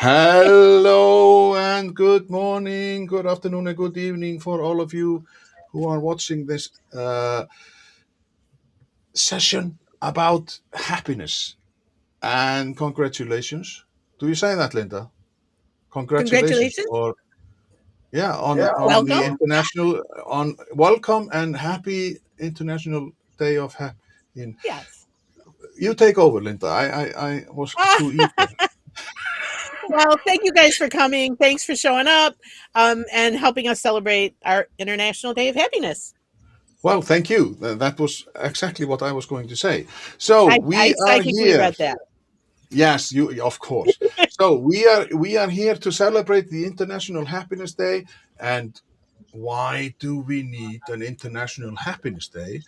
Hello and good morning, good afternoon, and good evening for all of you who are watching this session about happiness. And congratulations. Do you say that, Linda? Congratulations, Congratulations. or yeah, Yeah. on the Welcome. international on welcome and happy International Day of Happiness. Yes. You take over, Linda. I was too eager. Well, thank you guys for coming. Thanks for showing up and helping us celebrate our International Day of Happiness. Well, thank you. That was exactly what I was going to say. So I we are psychically here. read that. Yes, you of course. So we are here to celebrate the International Happiness Day. And why do we need an International Happiness Day?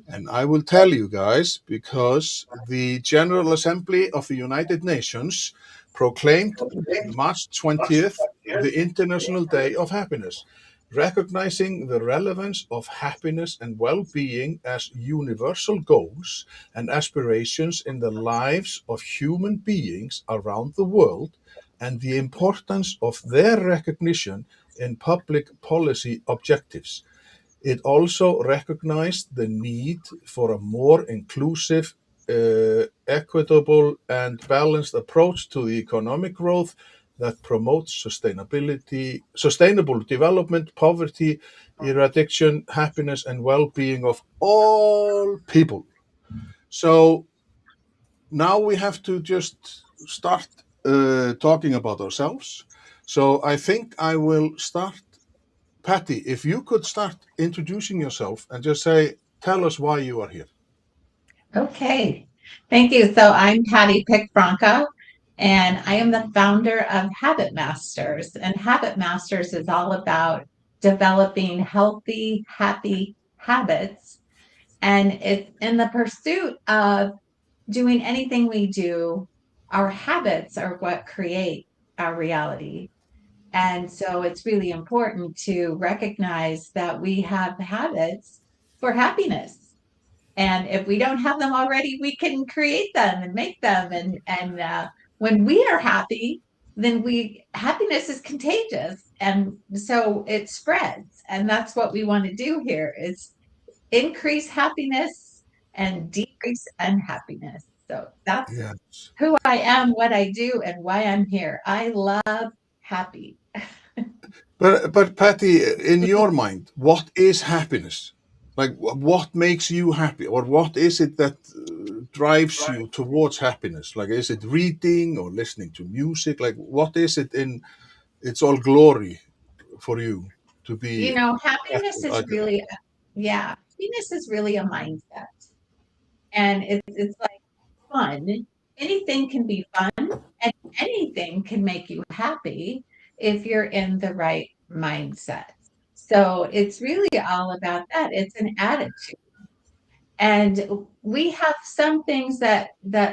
And I will tell you guys, because the General Assembly of the United Nations proclaimed March 20th the International Day of Happiness, recognizing the relevance of happiness and well-being as universal goals and aspirations in the lives of human beings around the world, and the importance of their recognition in public policy objectives. It also recognized the need for a more inclusive, equitable, and balanced approach to the economic growth that promotes sustainable development, poverty eradication, happiness, and well-being of all people. So now we have to just start talking about ourselves. So I think I will start. Patty, if you could start introducing yourself and just tell us why you are here. Okay, thank you. So I'm Patty Pickbronca, and I am the founder of Habit Masters. And Habit Masters is all about developing healthy, happy habits. And it's in the pursuit of doing anything we do, our habits are what create our reality. And so it's really important to recognize that we have habits for happiness. And if we don't have them already, we can create them and make them. And when we are happy, then we happiness is contagious, and so it spreads. And that's what we want to do here is increase happiness and decrease unhappiness. So that's Yes. who I am, what I do, and why I'm here. I love happy. But Patty, in your mind, what is happiness? Like, what makes you happy, or what is it that drives you towards happiness? Like, is it reading or listening to music? Like, what is it in its all glory for you to be happy? Happiness is really, yeah, happiness is really a mindset. And it's like fun. Anything can be fun, and anything can make you happy if you're in the right mindset. So it's really all about that. It's an attitude. And we have some things that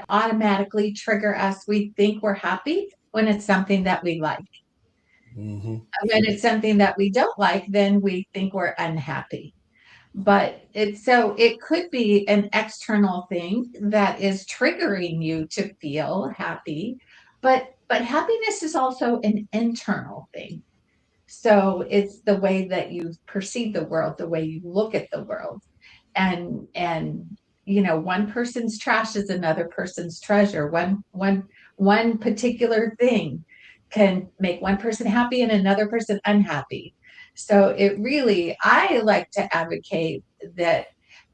automatically trigger us. We think we're happy when it's something that we like. Mm-hmm. When it's something that we don't like, then we think we're unhappy. But it could be an external thing that is triggering you to feel happy, but happiness is also an internal thing. So it's the way that you perceive the world, the way you look at the world. And one person's trash is another person's treasure. One particular thing can make one person happy and another person unhappy. So I like to advocate that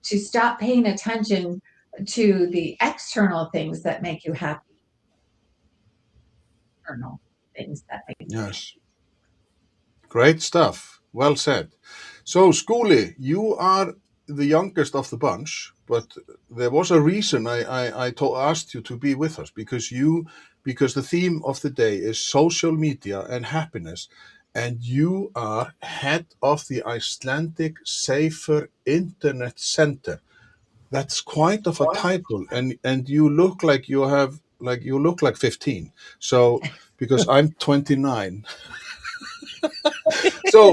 to stop paying attention to the external things that make you happy, internal things that make you happy. Yes. Great stuff. Well said. So, Skuli, you are the youngest of the bunch, but there was a reason I asked you to be with us, because the theme of the day is social media and happiness, and you are head of the Icelandic Safer Internet Center. That's quite of a title, and you look like you look like 15. So, because I'm 29. So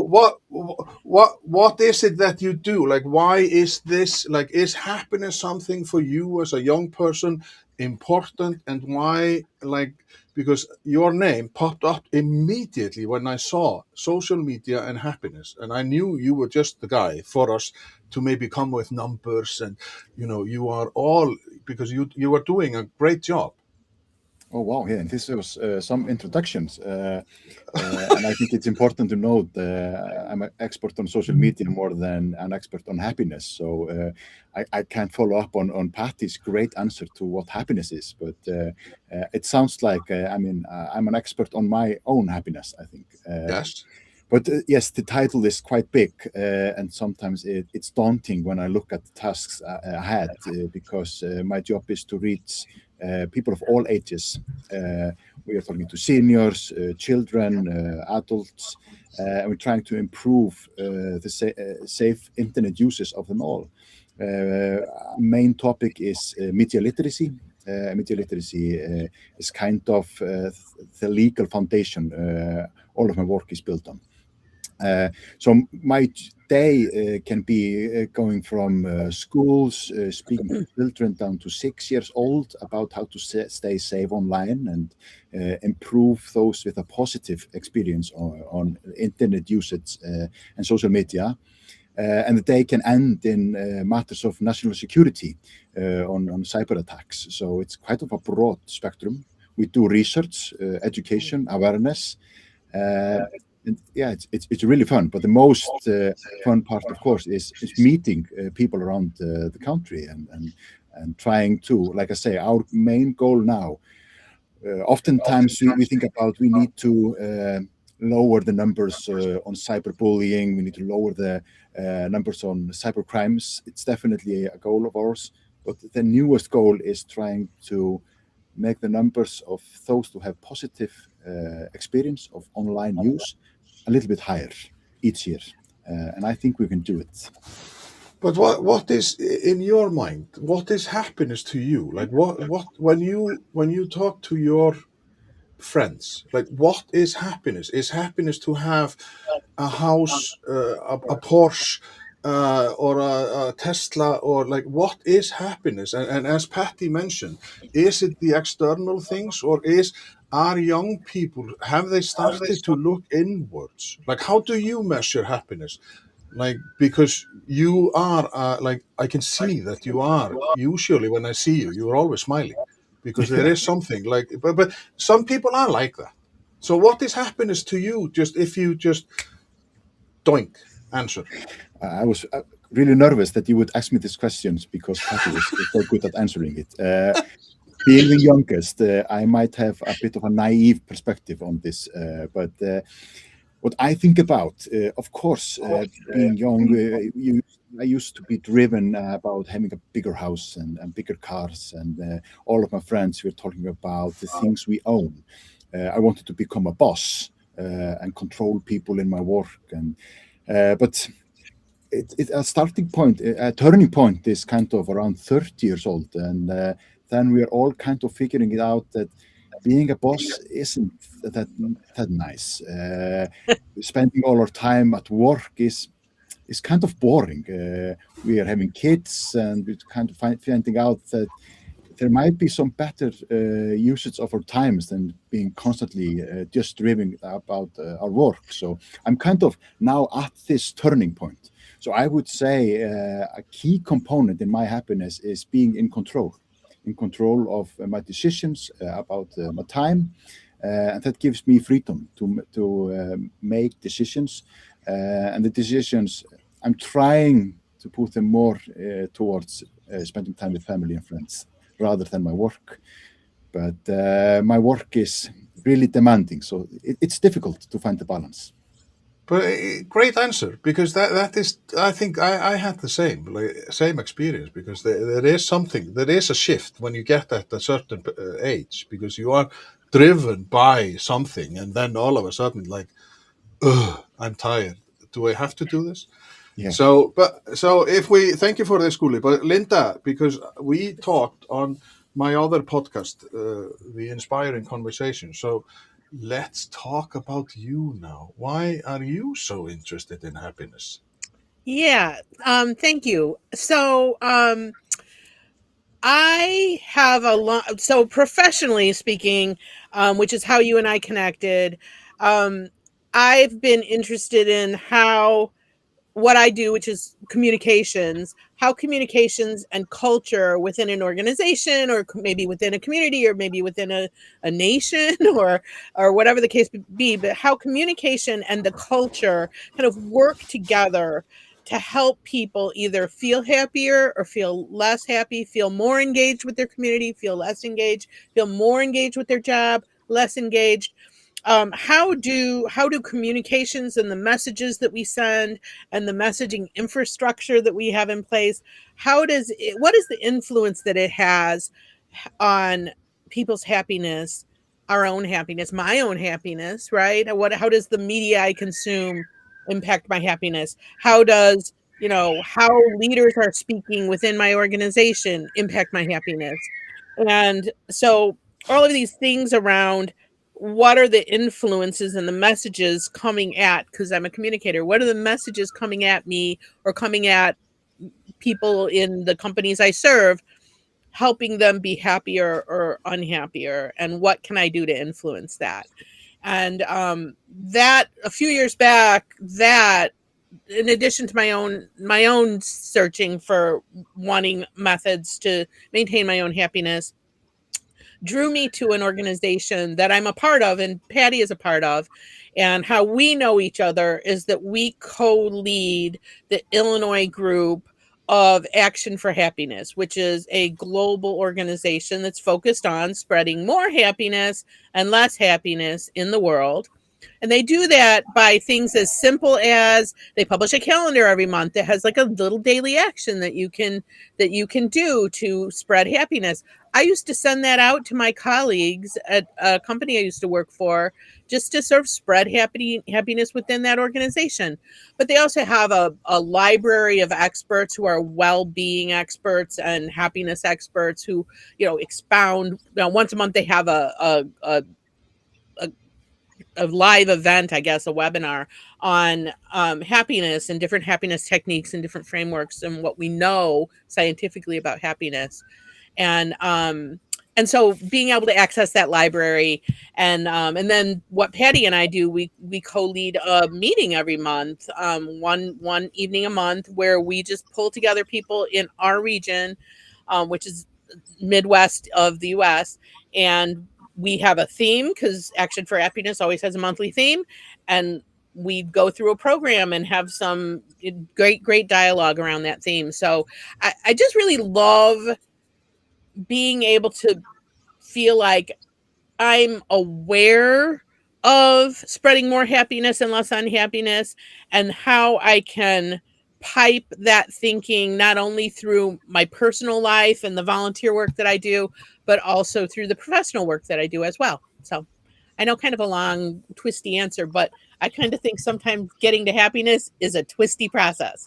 what is it that you do? Like, why is this, like, is happiness something for you as a young person important? And why, like, because your name popped up immediately when I saw social media and happiness, and I knew you were just the guy for us to maybe come with numbers, and you are all, because you are doing a great job. Oh wow, yeah, and this was some introductions, and I think it's important to note I'm an expert on social media more than an expert on happiness. So I can't follow up on Patty's great answer to what happiness is, but it sounds like I'm an expert on my own happiness, I think. Yes. But yes, the title is quite big, and sometimes it's daunting when I look at the tasks ahead, because my job is to reach people of all ages. We are talking to seniors, children, adults, and we're trying to improve the safe internet uses of them all. Main topic is media literacy. Media literacy is kind of the legal foundation all of my work is built on. So my day can be going from schools, speaking to children down to 6 years old about how to stay safe online and improve those with a positive experience on internet usage and social media. And the day can end in matters of national security on cyber attacks. So it's quite of a broad spectrum. We do research, education, awareness. And yeah, it's really fun. But the most fun part, of course, is meeting people around the country and trying to, like I say, our main goal now. Oftentimes we think about we need to lower the numbers on cyberbullying. We need to lower the numbers on cyber crimes. It's definitely a goal of ours. But the newest goal is trying to make the numbers of those who have positive experience of online use a little bit higher each year, and I think we can do it. But what is in your mind? What is happiness to you? Like, what when you talk to your friends, like, what is happiness? Is happiness to have a house, a Porsche, or a Tesla, or like, what is happiness? And as Patty mentioned, is it the external things, or are young people, have they started to look inwards? Like, how do you measure happiness? Like, because you are, like, I can see that you are, usually when I see you, you're always smiling, because there is something like, but some people are like that. So what is happiness to you? Just, if you just doink answer. I was really nervous that you would ask me these questions because Patty was so good at answering it. Being the youngest, I might have a bit of a naive perspective on this, but what I think about, of course, being young, I used to be driven about having a bigger house and bigger cars, and all of my friends were talking about the things we own. I wanted to become a boss and control people in my work, but a starting point, a turning point is kind of around 30 years old, and then we are all kind of figuring it out that being a boss isn't that nice. Spending all our time at work is kind of boring. We are having kids, and we're kind of finding out that there might be some better usage of our times than being constantly just dreaming about our work. So I'm kind of now at this turning point. So I would say a key component in my happiness is being in control of my decisions about my time, and that gives me freedom to make decisions, and the decisions I'm trying to put them more towards spending time with family and friends rather than my work. But my work is really demanding, so it's difficult to find the balance. But great answer, because that is, I think I had the same experience, because there is something, there is a shift when you get at a certain age, because you are driven by something, and then all of a sudden, like, ugh, I'm tired. Do I have to do this? Yeah. So if we, thank you for this, Guli, but Linda, because we talked on my other podcast, the Inspiring Conversation. So let's talk about you now. Why are you so interested in happiness? Yeah, thank you. So, I have a lot. So, professionally speaking, which is how you and I connected, um, I've been interested in how what I do, which is communications, how communications and culture within an organization, or maybe within a community, or maybe within a nation, or whatever the case be, but how communication and the culture kind of work together to help people either feel happier or feel less happy, feel more engaged with their community, feel less engaged, feel more engaged with their job, less engaged. How do communications and the messages that we send and the messaging infrastructure that we have in place, what is the influence that it has on people's happiness, our own happiness, my own happiness, right? How does the media I consume impact my happiness? How does, how leaders are speaking within my organization impact my happiness? And so all of these things around what are the influences and the messages coming at, because I'm a communicator, what are the messages coming at me or coming at people in the companies I serve, helping them be happier or unhappier, and what can I do to influence that? And that a few years back, that in addition to my own searching for wanting methods to maintain my own happiness, drew me to an organization that I'm a part of and Patty is a part of. And how we know each other is that we co-lead the Illinois group of Action for Happiness, which is a global organization that's focused on spreading more happiness and less happiness in the world. And they do that by things as simple as they publish a calendar every month that has like a little daily action that you can do to spread happiness. I used to send that out to my colleagues at a company I used to work for, just to sort of spread happiness within that organization. But they also have a library of experts who are well-being experts and happiness experts who, expound. Once a month they have a live event, I guess, a webinar on happiness and different happiness techniques and different frameworks and what we know scientifically about happiness. And so being able to access that library, and then what Patty and I do, we co-lead a meeting every month, one evening a month, where we just pull together people in our region, which is Midwest of the US. And we have a theme because Action for Happiness always has a monthly theme. And we go through a program and have some great dialogue around that theme. So I just really love being able to feel like I'm aware of spreading more happiness and less unhappiness, and how I can pipe that thinking not only through my personal life and the volunteer work that I do, but also through the professional work that I do as well. So I know, kind of a long, twisty answer, but I kind of think sometimes getting to happiness is a twisty process.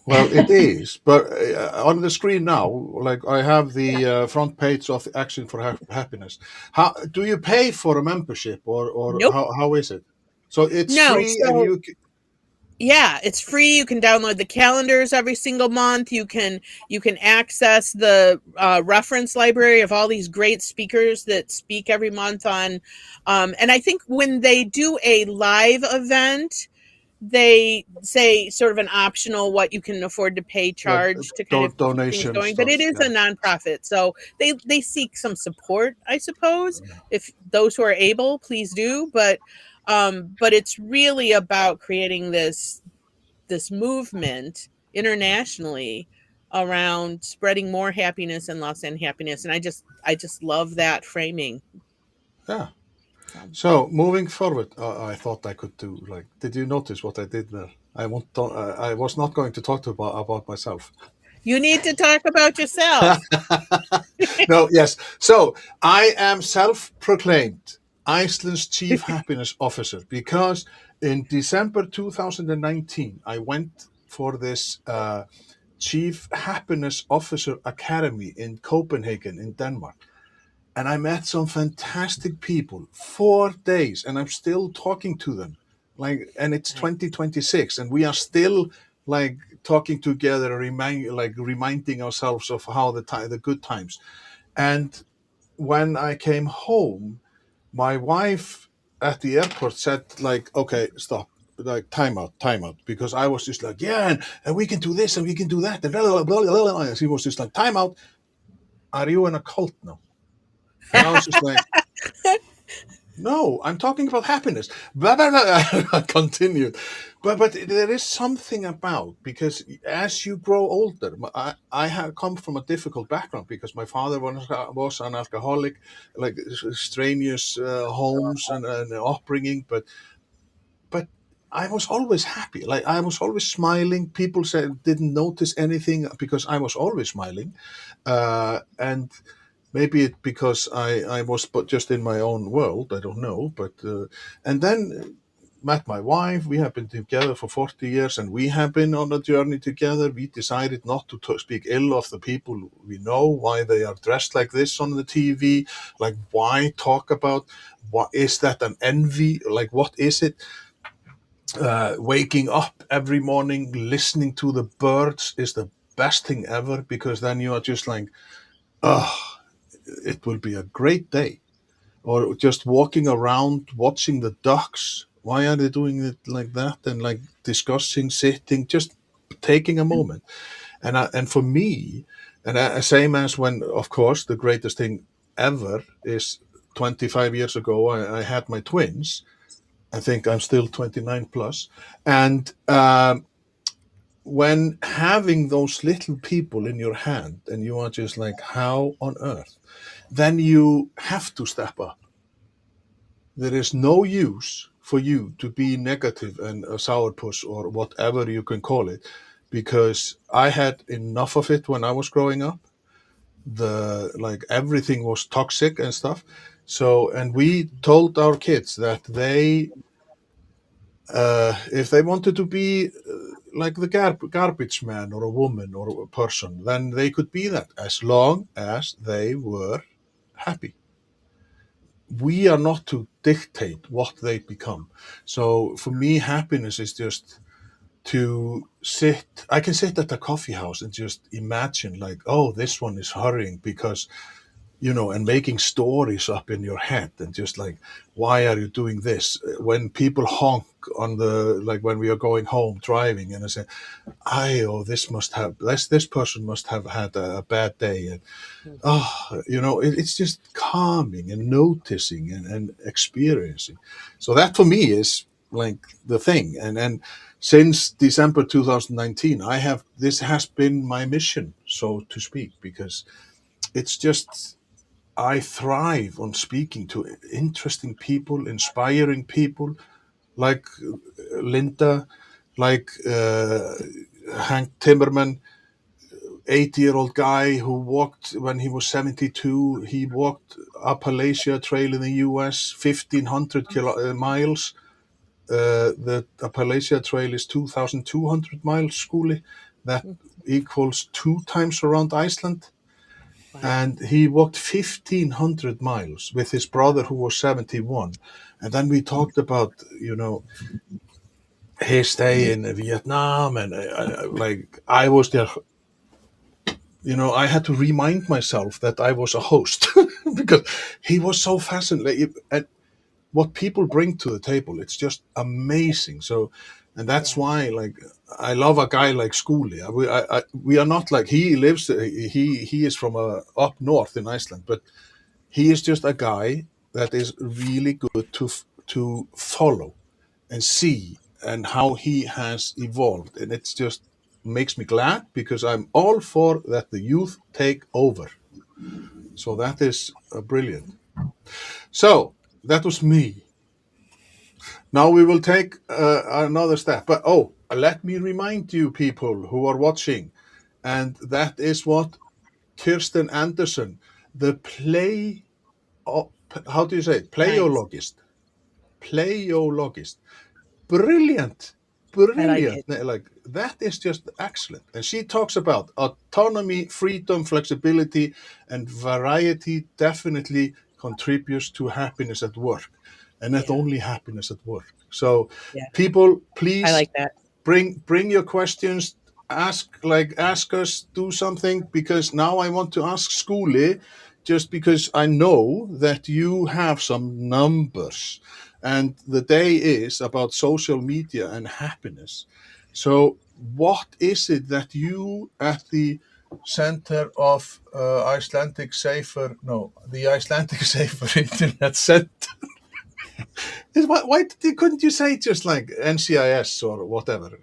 Well, it is, but on the screen now, like I have the front page of Action for Happiness. How do you pay for a membership, or Nope. how is it? So it's No. free, and So yeah, it's free. You can download the calendars every single month. You can access the reference library of all these great speakers that speak every month on. And I think when they do a live event, they say sort of an optional what you can afford to pay yeah, charge to kind of keep things donation going. But it stuff. is a Yeah, nonprofit, so they seek some support, I suppose. If those who are able, please do. But it's really about creating this movement internationally around spreading more happiness and less unhappiness. And I just love that framing. yeah. So So moving forward, I thought I could do like. Did you notice what I did there? I was not going to talk about myself. you need to talk about yourself. No, yes. So I am self-proclaimed Iceland's chief happiness officer because in December 2019 I went for this chief happiness officer academy in Copenhagen in Denmark. and I met some fantastic people. 4 days, and I'm still talking to them. Like, and it's Nice. 2026, and we are still like talking together, reminding ourselves of how the good times. And when I came home, my wife at the airport said, like, okay, stop, like, time out, because I was just like, yeah, and we can do this and we can do that, and blah, blah, blah, blah, blah. And she was just like, time out, are you in a cult now? And I was just like, no, I'm talking about happiness. Blah, blah, blah. I continued. But there is something about, because as you grow older, I have come from a difficult background because my father was an alcoholic, like strenuous homes and upbringing, but I was always happy. Like, I was always smiling. People said didn't notice anything because I was always smiling, and maybe it because I was but just in my own world. I don't know, but and then met my wife. We have been together for 40 years, and we have been on a journey together. We decided not to speak ill of the people we know, why they are dressed like this on the TV, like, why talk about, what is that, an envy, like, what is it? Waking up every morning, listening to the birds is the best thing ever, because then you are just like, oh, it will be a great day. Or just walking around, watching the ducks. Why are they doing it like that? And like discussing, sitting, just taking a moment. And for me, and same as when, of course, the greatest thing ever is 25 years ago, I had my twins. I think I'm still 29 plus. And when having those little people in your hand, and you are just like, how on earth? Then you have to step up. There is no use for you to be negative and a sourpuss or whatever you can call it, because I had enough of it when I was growing up. Like, everything was toxic and stuff. So, and we told our kids that if they wanted to be like the garbage man or a woman or a person, then they could be that as long as they were happy. We are not to dictate what they become. So for me, happiness is just to sit. I can sit at a coffee house and just imagine, like, oh, this one is hurrying because, and making stories up in your head, and just like, why are you doing this? When people honk on the, like, when we are going home driving, and I say, oh, this person must have had a bad day, and Mhm. it's just calming and noticing and experiencing. So that for me is like the thing. And since December 2019, this has been my mission, so to speak, because it's just, I thrive on speaking to interesting people, inspiring people, like Linda, like Hank Timmerman, 80-year-old guy who walked when he was 72. He walked Appalachia Trail in the US, 1,500 miles. The Appalachia Trail is 2,200 miles, Skúli. That equals 2 times around Iceland. Wow. And he walked 1,500 miles with his brother who was 71. And then we talked about, his stay in Vietnam. And like, I was there, I had to remind myself that I was a host because he was so fascinating. And what people bring to the table, it's just amazing. So, and that's Yeah. why, like, I love a guy like Skúli. We are not like, he is from up north in Iceland, but he is just a guy that is really good to follow and see, and how he has evolved. And it's just makes me glad, because I'm all for that the youth take over. So that is brilliant. So that was me. Now we will take another step. But let me remind you, people who are watching, and that is what Kirsten Anderson, the how do you say it? Nice. Paleologist, brilliant I like brilliant. it. Like that is just excellent. And she talks about autonomy, freedom, flexibility, and variety definitely contributes to happiness at work, and not Yeah. only happiness at work. So, Yeah. people, I please like that. bring your questions. Ask us, do something, because now I want to ask Skuli, just because I know that you have some numbers, and the day is about social media and happiness. So what is it that you at the Center of Icelandic Safer, no, the Icelandic Safer Internet Center, why couldn't you say just like NCIS or whatever?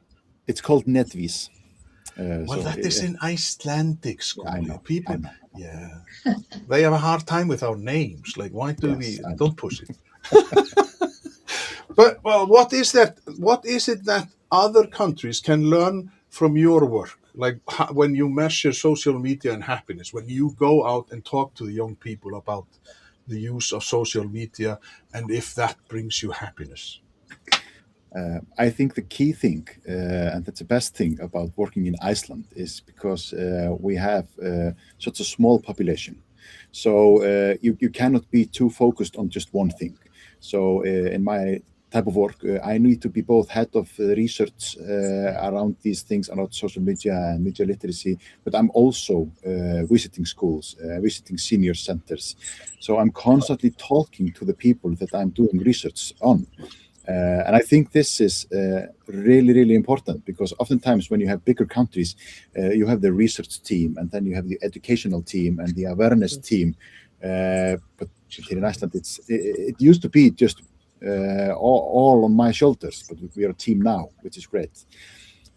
It's called Netvis. Well, that is in Icelandic Yeah, I school. know, I People, know. yeah, they have a hard time with our names. Like, why do Yes, we I know. don't push it? But well, what is that? What is it that other countries can learn from your work? Like when you measure social media and happiness, when you go out and talk to the young people about the use of social media and if that brings you happiness. I think the key thing, and that's the best thing about working in Iceland, is because we have such a small population. So you cannot be too focused on just one thing. So in my type of work, I need to be both head of research around these things, around social media and media literacy, but I'm also visiting schools, visiting senior centers. So I'm constantly talking to the people that I'm doing research on. And I think this is really, really important, because oftentimes when you have bigger countries, you have the research team, and then you have the educational team and the awareness team. But here in Iceland, it used to be just all on my shoulders, but we are a team now, which is great.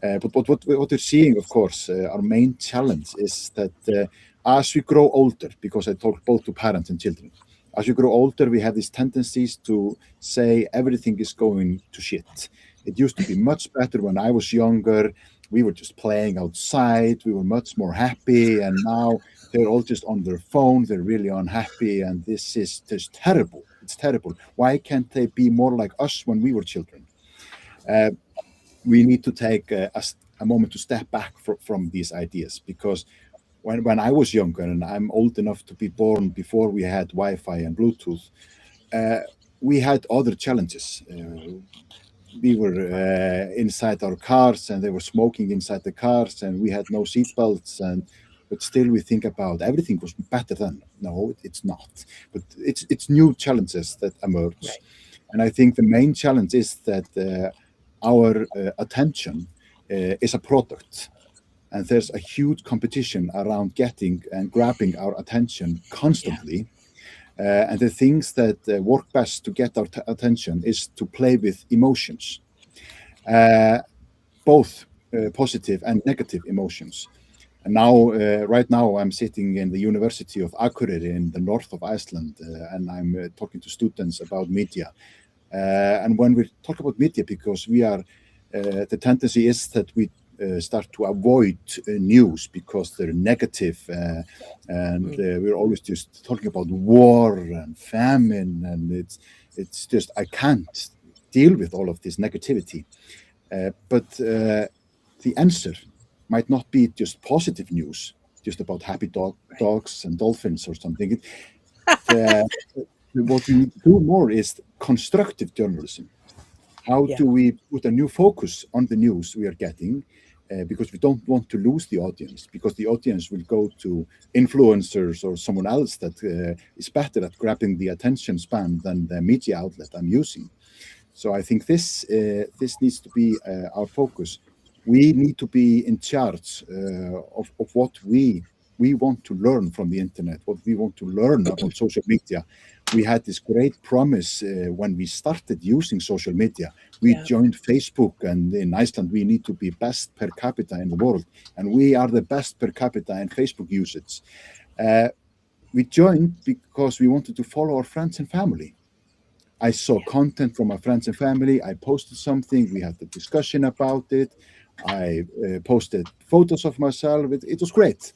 But what we're seeing, of course, our main challenge is that as we grow older, because I talk both to parents and children, as we grow older, we have these tendencies to say everything is going to shit. It used to be much better when I was younger. We were just playing outside. We were much more happy. And now they're all just on their phone. They're really unhappy. And this is just terrible. It's terrible. Why can't they be more like us when we were children? Uh, we need to take a moment to step back from these ideas, because when I was younger, and I'm old enough to be born before we had Wi-Fi and Bluetooth, uh, we had other challenges. We were inside our cars, and they were smoking inside the cars, and we had no seatbelts, but still we think about everything was better then. No, it's not. But it's new challenges that emerge, Right. and I think the main challenge is that our attention is a product, and there's a huge competition around getting and grabbing our attention Yeah. constantly. And the things that work best to get our attention is to play with emotions, uh, both positive and negative emotions. And now, right now, I'm sitting in the University of Akureyri in the north of Iceland, and I'm talking to students about media. And when we talk about media, because the tendency is that we start to avoid news because they're negative, and Mm. we're always just talking about war and famine, and it's just I can't deal with all of this negativity. But the answer might not be just positive news, just about happy Right. dogs and dolphins or something. The, what we need to do more is constructive journalism. How Yeah. do we put a new focus on the news we are getting? Because we don't want to lose the audience, because the audience will go to influencers or someone else that is better at grabbing the attention span than the media outlet I'm using. So I think this needs to be our focus. We need to be in charge of what we want to learn from the internet, what we want to learn about social media. We had this great promise when we started using social media. We Yeah. joined Facebook, and in Iceland we need to be best per capita in the world, and we are the best per capita in Facebook usage. Uh, we joined because we wanted to follow our friends and family. I saw Yeah. content from my friends and family. I posted something. We had a discussion about it. I posted photos of myself. It was great.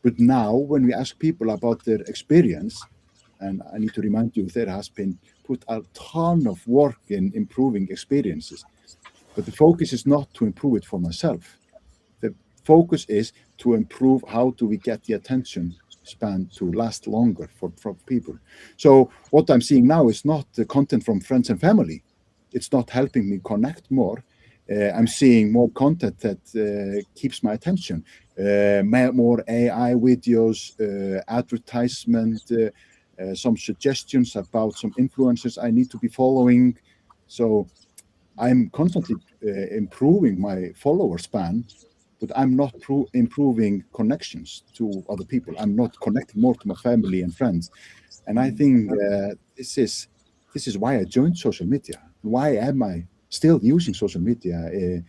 But now, when we ask people about their experience, and I need to remind you, there has been put a ton of work in improving experiences. But the focus is not to improve it for myself. The focus is to improve how do we get the attention span to last longer for people. So what I'm seeing now is not the content from friends and family. It's not helping me connect more. I'm seeing more content that keeps my attention. More AI videos, advertisement, some suggestions about some influencers I need to be following. So I'm constantly improving my follower span, but I'm not improving connections to other people. I'm not connecting more to my family and friends. And I think this is why I joined social media. Why am I still using social media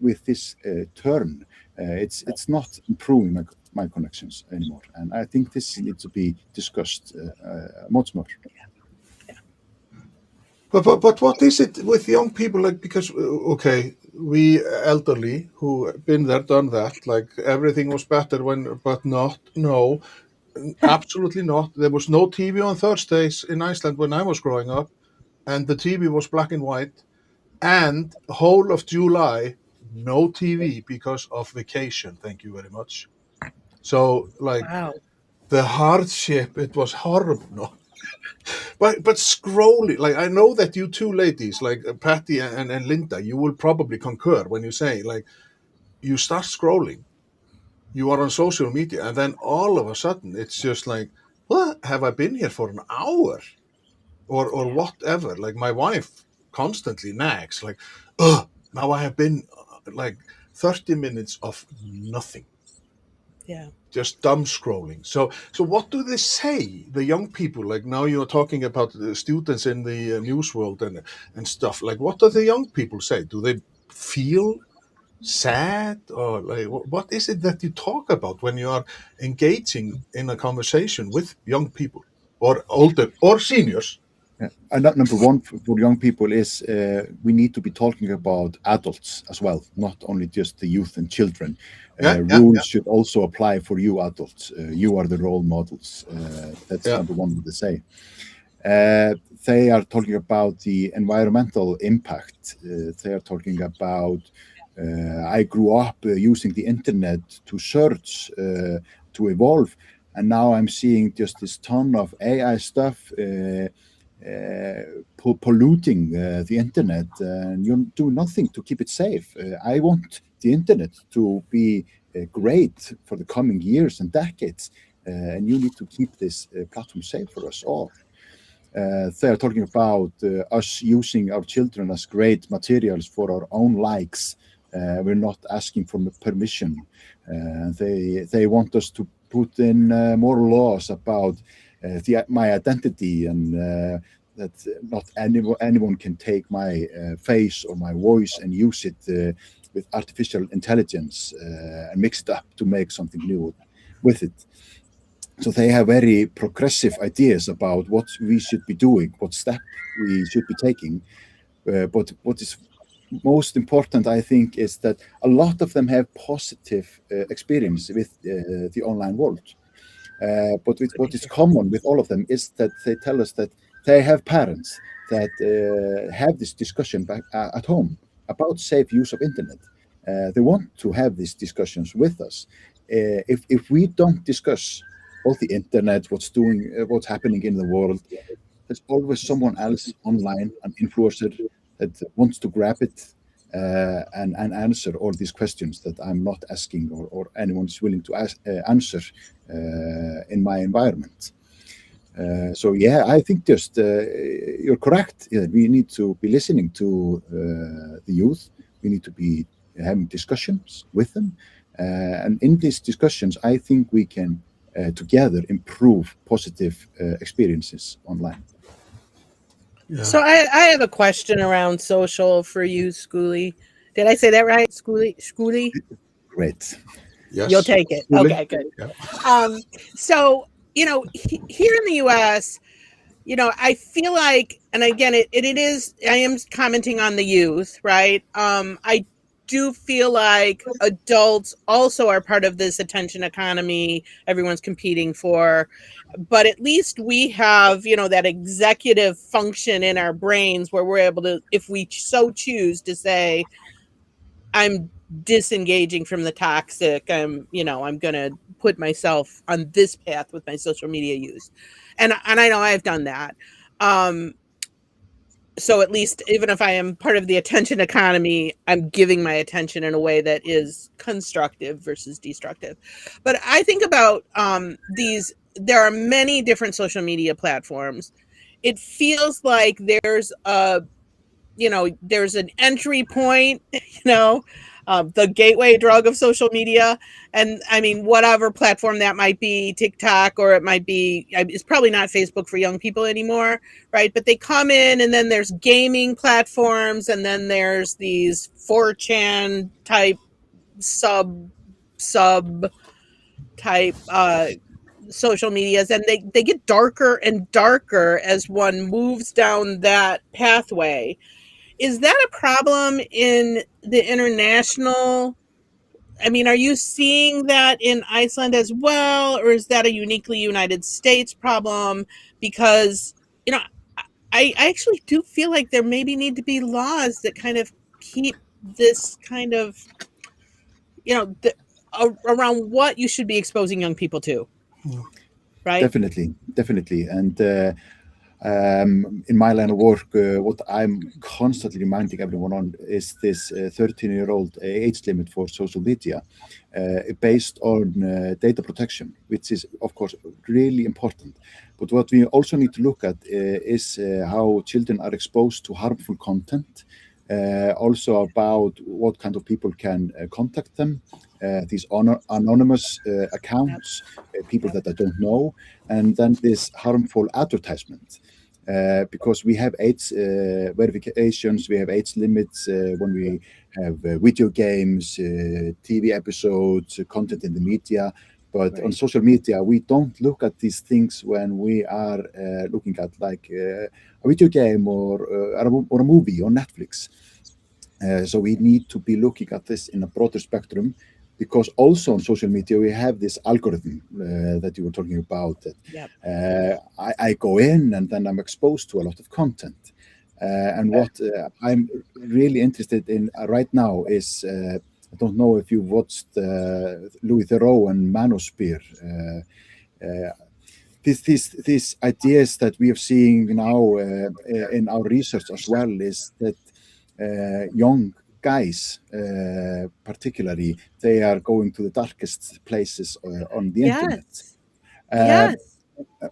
with this turn? It's not improving my connections anymore, and I think this needs to be discussed much more. But what is it with young people, like, because okay, we elderly who been there done that, like everything was better when, but not, no, absolutely not. There was no TV on Thursdays in Iceland when I was growing up, and the TV was black and white, and whole of July no TV because of vacation. Thank you very much. So like Wow. the hardship, it was horrible. No, but scrolling, like I know that you two ladies, like Patty and Linda, you will probably concur when you say, like, you start scrolling, you are on social media, and then all of a sudden it's just like, what have I been here for an hour or whatever? Like my wife constantly nags, like, now I have been like 30 minutes of nothing, Yeah. just dumb scrolling. So what do they say, the young people? Like now you're talking about the students in the news world and stuff. Like what do the young people say? Do they feel sad, or like what is it that you talk about when you are engaging in a conversation with young people or older or seniors? Yeah. And that number one for young people is we need to be talking about adults as well, not only just the youth and children. Yeah, yeah, Rules should also apply for you adults. You are the role models. That's yeah, number one what they say. They are talking about the environmental impact. They are talking about I grew up using the internet to search, to evolve, and now I'm seeing just this ton of AI stuff polluting the internet, and you do nothing to keep it safe. I want the internet to be great for the coming years and decades, and you need to keep this platform safe for us all. They are talking about us using our children as great materials for our own likes. We're not asking for permission. They want us to put in more laws about my identity, and that not anyone can take my face or my voice and use it with artificial intelligence and mix it up to make something new with it. So they have very progressive ideas about what we should be doing, what step we should be taking. But what is most important, I think, is that a lot of them have positive experience with the online world. But what is common with all of them is that they tell us that they have parents that have this discussion back at home about safe use of internet. They want to have these discussions with us. If we don't discuss both the internet, what's happening in the world, there's always someone else online, an influencer that wants to grab it and answer all these questions that I'm not asking or anyone's willing to answer in my environment. So yeah, I think just you're correct. Yeah, we need to be listening to the youth. We need to be having discussions with them, and in these discussions, I think we can together improve positive experiences online. So yeah. I have a question around social for you, Schoolie. Did I say that right? Schoolie? Schoolie? Great. You'll Yes, take it. fully. Okay, good. Yeah. Um, so, here in the US, I feel like, and again, it is, I am commenting on the youth, right? do feel like adults also are part of this attention economy everyone's competing for, but at least we have, that executive function in our brains where we're able to, if we so choose to say, I'm disengaging from the toxic, I'm going to put myself on this path with my social media use. And I know I've done that. So at least even if I am part of the attention economy, I'm giving my attention in a way that is constructive versus destructive. But I think about there are many different social media platforms. It feels like there's an entry point, the gateway drug of social media. And I mean, whatever platform that might be, TikTok, or it might be, it's probably not Facebook for young people anymore, right? But they come in, and then there's gaming platforms, and then there's these 4chan type sub type social medias, and they get darker and darker as one moves down that pathway. Is that a problem in the international? I mean, are you seeing that in Iceland as well, or is that a uniquely United States problem? Because, you know, I actually do feel like there maybe need to be laws that kind of keep this kind of, around what you should be exposing young people to, right? Definitely. And in my line of work, what I'm constantly reminding everyone on is this 13-year-old age limit for social media, based on data protection, which is, of course, really important. But what we also need to look at is how children are exposed to harmful content, also about what kind of people can contact them, these anonymous accounts, people that I don't know, and then this harmful advertisement. Because we have age verifications, we have age limits when we have video games, TV episodes, content in the media. But on social media, we don't look at these things when we are looking at like a video game or a movie on Netflix. So we need to be looking at this in a broader spectrum, because also on social media we have this algorithm that you were talking about. That Yep. I go in and then I'm exposed to a lot of content. And what I'm really interested in right now is, I don't know if you watched Louis Theroux and Manosphere. These ideas that we are seeing now in our research as well is that young guys, particularly, they are going to the darkest places on the internet. Yes. Uh, Yes.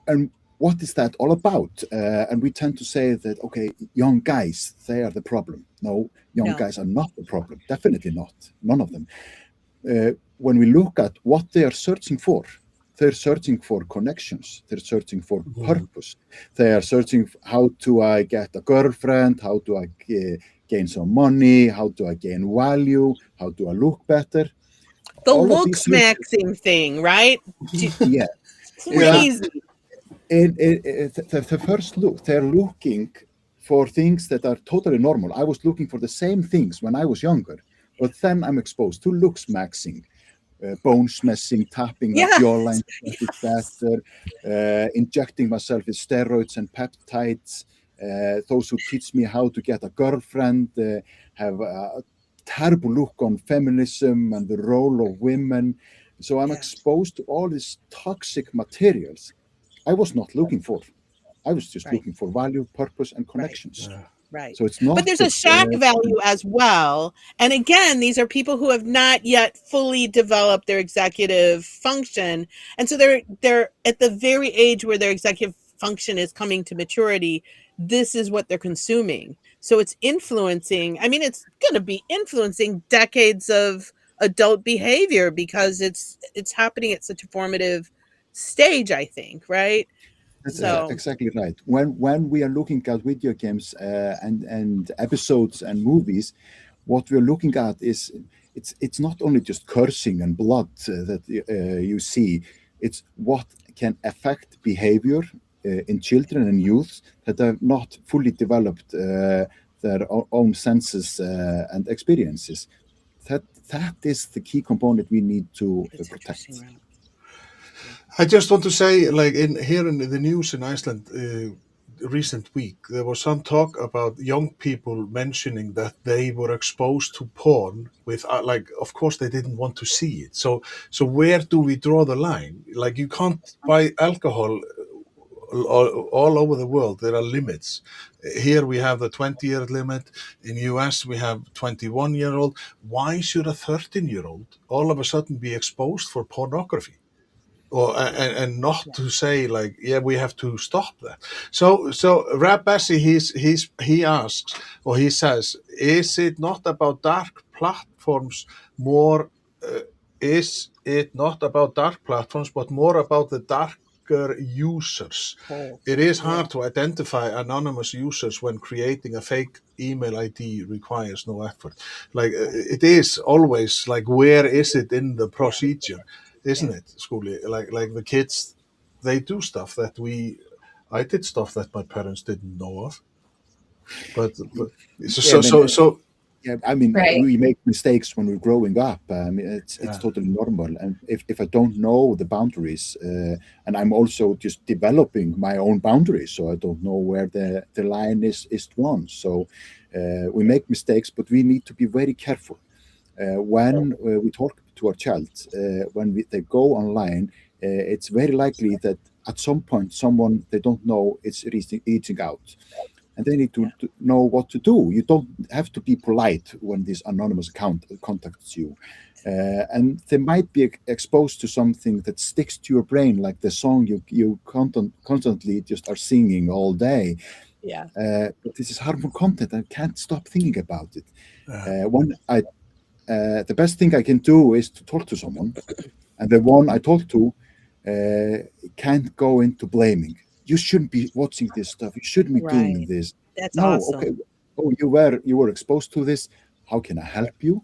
and what is that all about? And we tend to say that, okay, young guys, they are the problem. No, young No. guys are not the problem. Definitely not. None of them. When we look at what they are searching for, they're searching for connections. They're searching for purpose. They are searching, how do I get a girlfriend? How do I gain some money? How do I gain value? How do I look better? The All of these looks maxing thing, right? yeah. Crazy. The first look, they're looking for things that are totally normal. I was looking for the same things when I was younger, but then I'm exposed to looks maxing, bone smashing, tapping a Yes. jawline to get it better, injecting myself with steroids and peptides. Those who teach me how to get a girlfriend have a terrible look on feminism and the role of women. So I'm exposed to all these toxic materials I was not looking for. I was just looking for value, purpose, and connections. Right. So it's not. But there's a shock value as well. And again, these are people who have not yet fully developed their executive function. And so they're at the very age where their executive function is coming to maturity. This is what they're consuming. So it's influencing, it's going to be influencing decades of adult behavior, because it's happening at such a formative stage, I think, right? That's So exactly right. When we are looking at video games and episodes and movies, what we're looking at is it's not only just cursing and blood that you see. It's what can affect behavior in children and youth that have not fully developed their own senses and experiences. that that is the key component we need to That's interesting, protect. Rob. Yeah. I just want to say, like in here in the news in Iceland, recent week, there was some talk about young people mentioning that they were exposed to porn with, like, of course, they didn't want to see it. So where do we draw the line? Like, you can't buy alcohol all over the world. There are limits. Here we have the 20-year limit. In US we have 21-year-old. Why should a 13-year-old all of a sudden be exposed for pornography? Or and not Yeah. to say like, yeah, we have to stop that. So Rab Bessie, he asks, or he says, is it not about dark platforms more? Uh, is it not about dark platforms, but more about the darker users? Both. It is Yeah. hard to identify anonymous users when creating a fake email ID requires no effort. Like Right. it is always like, where is it in the Yeah. procedure? Yeah. Isn't it, Skuli? Like the kids, they do stuff that I did stuff that my parents didn't know of. But Yeah, so yeah, I mean, Right. we make mistakes when we're growing up. I mean, it's yeah, totally normal. And if I don't know the boundaries, and I'm also just developing my own boundaries, so I don't know where the line is drawn. So we make mistakes, but we need to be very careful when we talk to our child. When they go online, it's very likely that at some point someone they don't know is reaching out, and they need Yeah. to know what to do. You don't have to be polite when this anonymous account contacts you. And they might be exposed to something that sticks to your brain, like the song you constantly just are singing all day. Yeah. But this is harmful content. I can't stop thinking about it. yeah, When the best thing I can do is to talk to someone, and the one I talk to can't go into blaming. You shouldn't be watching this stuff. You shouldn't be doing Right. this. That's No, okay. awesome. Oh, you were exposed to this. How can I help you?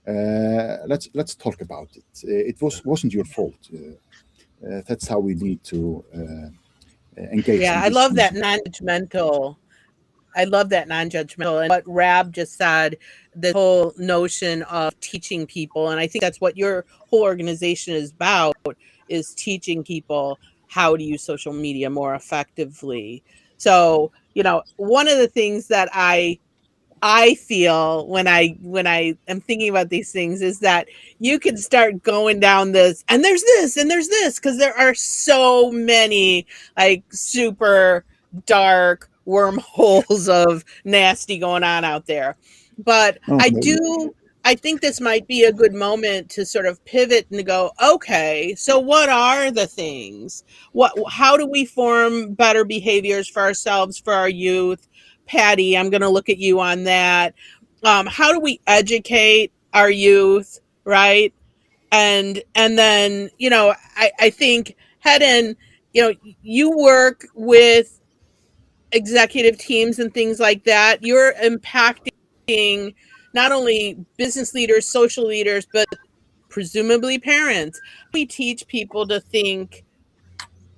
Let's talk about it. It wasn't your fault. That's how we need to engage Yeah. in I this love that conversation. non-judgmental. I love that non-judgmental and what Rab just said, the whole notion of teaching people. And I think that's what your whole organization is about, is teaching people how to use social media more effectively. So, one of the things that I feel when I am thinking about these things is that you can start going down this, and there's this, because there are so many like super dark wormholes of nasty going on out there. But Oh, I think this might be a good moment to sort of pivot and go, okay, so what are the things? How do we form better behaviors for ourselves, for our youth? Patty, I'm going to look at you on that. How do we educate our youth, right? And then I think head in, you work with executive teams and things like that. You're impacting not only business leaders, social leaders, but presumably parents. We teach people to think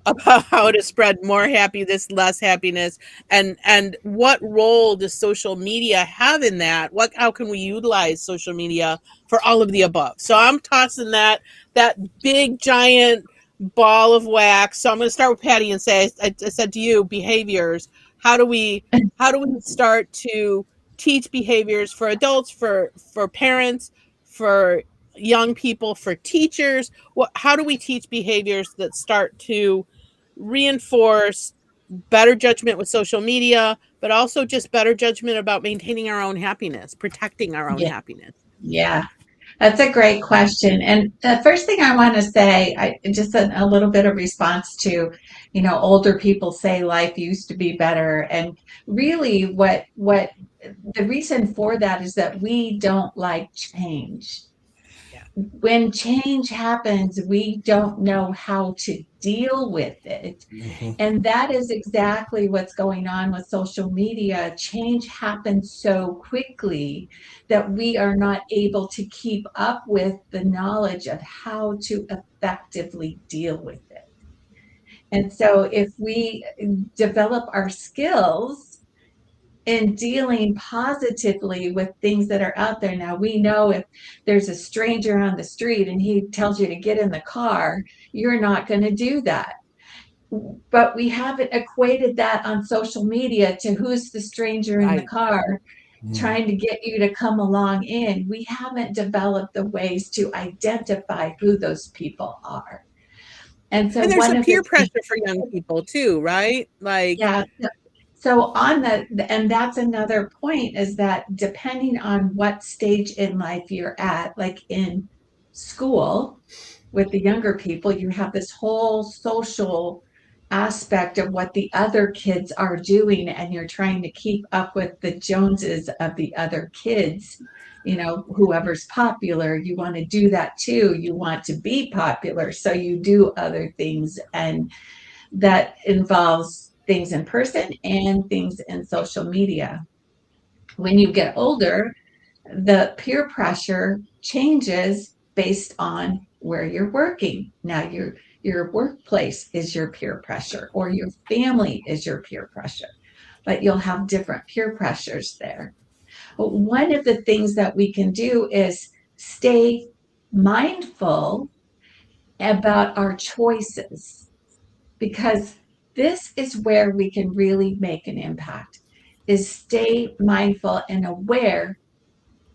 about how to spread more happiness, less happiness, and what role does social media have in that? How can we utilize social media for all of the above? So I'm tossing that big giant ball of wax. So I'm going to start with Patty and say, I said to you, behaviors. How do we how do we start to teach behaviors for adults, for parents, for young people, for teachers? How do we teach behaviors that start to reinforce better judgment with social media, but also just better judgment about maintaining our own happiness, protecting our own Yeah. happiness? Yeah. That's a great question. And the first thing I want to say, just a little bit of response to, older people say life used to be better. And really what the reason for that is that we don't like change. Yeah. When change happens, we don't know how to deal with it. mhm, And that is exactly what's going on with social media. Change happens so quickly that we are not able to keep up with the knowledge of how to effectively deal with it. And so if we develop our skills in dealing positively with things that are out there. Now, we know if there's a stranger on the street and he tells you to get in the car, you're not going to do that. But we haven't equated that on social media to who's the stranger in the Right. car Mm. trying to get you to come along in. We haven't developed the ways to identify who those people are. And so And there's one a of the peer pressure for young people too, right? Like, yeah. So on and that's another point is that depending on what stage in life you're at, like in school with the younger people, you have this whole social aspect of what the other kids are doing, and you're trying to keep up with the Joneses of the other kids. Whoever's popular, you want to do that too. You want to be popular, so you do other things, and that involves things in person and things in social media. When you get older, the peer pressure changes based on where you're working. Now, your workplace is your peer pressure, or your family is your peer pressure, but you'll have different peer pressures there. But one of the things that we can do is stay mindful about our choices, because this is where we can really make an impact, is stay mindful and aware,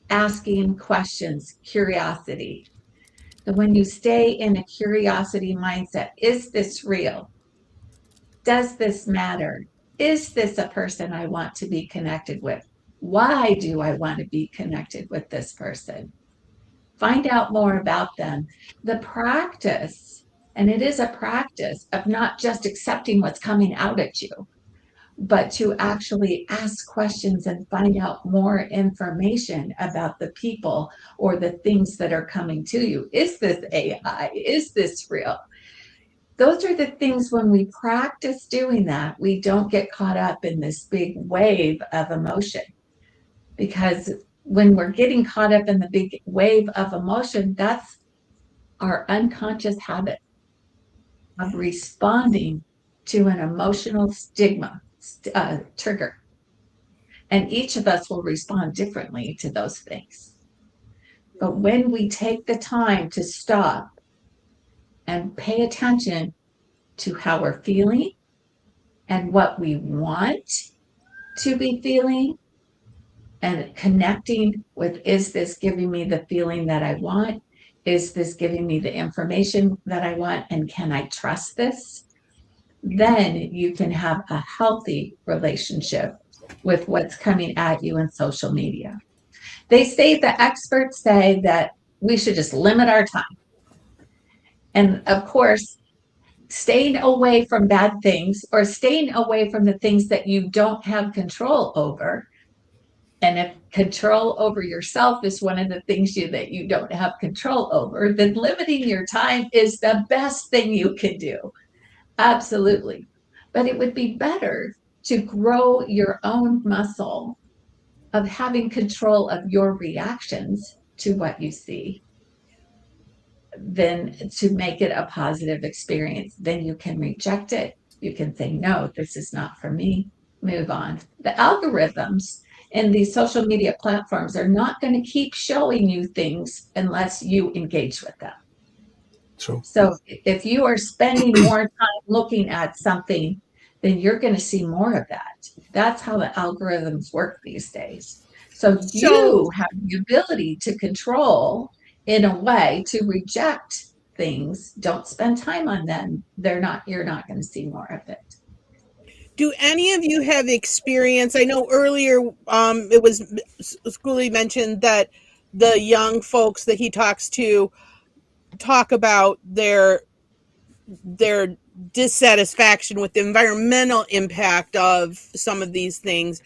asking questions, curiosity. So when you stay in a curiosity mindset, is this real? Does this matter? Is this a person I want to be connected with? Why do I want to be connected with this person? Find out more about them. The practice, and it is a practice of not just accepting what's coming out at you, but to actually ask questions and find out more information about the people or the things that are coming to you. Is this AI? Is this real? Those are the things when we practice doing that, we don't get caught up in this big wave of emotion. Because when we're getting caught up in the big wave of emotion, that's our unconscious habit of responding to an emotional stigma trigger. And each of us will respond differently to those things. But when we take the time to stop and pay attention to how we're feeling and what we want to be feeling, and connecting with, is this giving me the feeling that I want? Is this giving me the information that I want? And can I trust this? Then you can have a healthy relationship with what's coming at you in social media. The experts say that we should just limit our time. And of course, staying away from bad things, or staying away from the things that you don't have control over. And if control over yourself is one of the things that you don't have control over, then limiting your time is the best thing you can do. Absolutely. But it would be better to grow your own muscle of having control of your reactions to what you see, than to make it a positive experience. Then you can reject it. You can say, no, this is not for me. Move on. The algorithms and these social media platforms are not going to keep showing you things unless you engage with them. So, So if you are spending more time looking at something, then you're going to see more of that. That's how the algorithms work these days. So so you have the ability to control, in a way, to reject things. Don't spend time on them. You're not going to see more of it. do any of you have experience? I know earlier it was Schoolie mentioned that the young folks that he talks to talk about their dissatisfaction with the environmental impact of some of these things.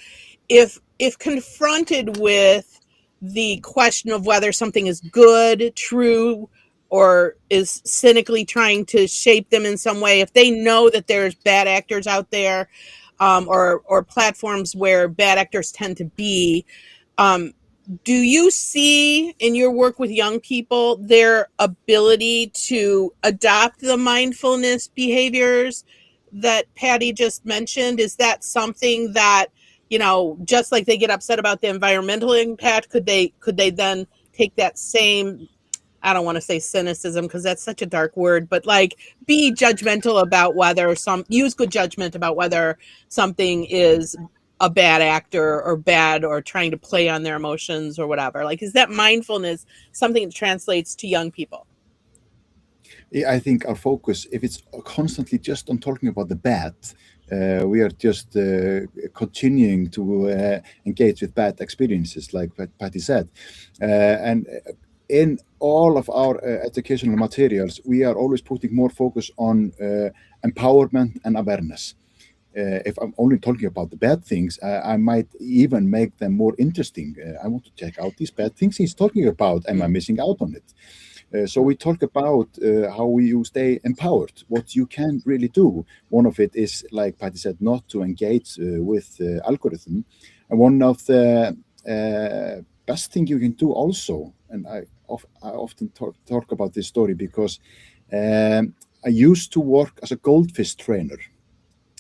If confronted with the question of whether something is good, true, or is cynically trying to shape them in some way, if they know that there's bad actors out there, or platforms where bad actors tend to be, um, do you see in your work with young people their ability to adopt the mindfulness behaviors that Patty just mentioned? Is that something that just like they get upset about the environmental impact, could they then take that same, I don't want to say cynicism because that's such a dark word, but like be judgmental about whether use good judgment about whether something is a bad actor or bad or trying to play on their emotions or whatever. Like, is that mindfulness something that translates to young people? I think our focus, if it's constantly just on talking about the bad, we are just continuing to engage with bad experiences, like Patty said. And in all of our educational materials, we are always putting more focus on empowerment and awareness. If I'm only talking about the bad things, I might even make them more interesting. I want to check out these bad things he's talking about. Am I missing out on it? So we talk about how you stay empowered, what you can really do. One of it is, like Patty said, not to engage with algorithm. And one of the best thing you can do also, and I often talk about this story because I used to work as a goldfish trainer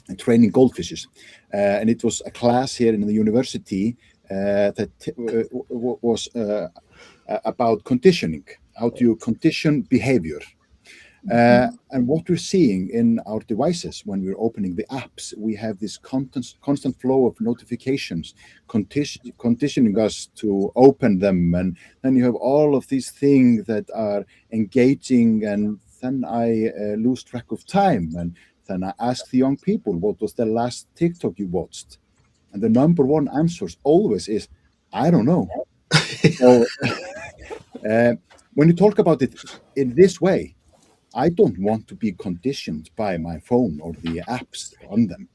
and training goldfishes. And it was a class here in the university that was about conditioning. How do you condition behavior? And what we're seeing in our devices when we're opening the apps, we have this constant flow of notifications conditioning us to open them. And then you have all of these things that are engaging, and then I lose track of time. And then I ask the young people, what was the last TikTok you watched? And the number one answer always is, I don't know. So when you talk about it in this way, I don't want to be conditioned by my phone or the apps on them.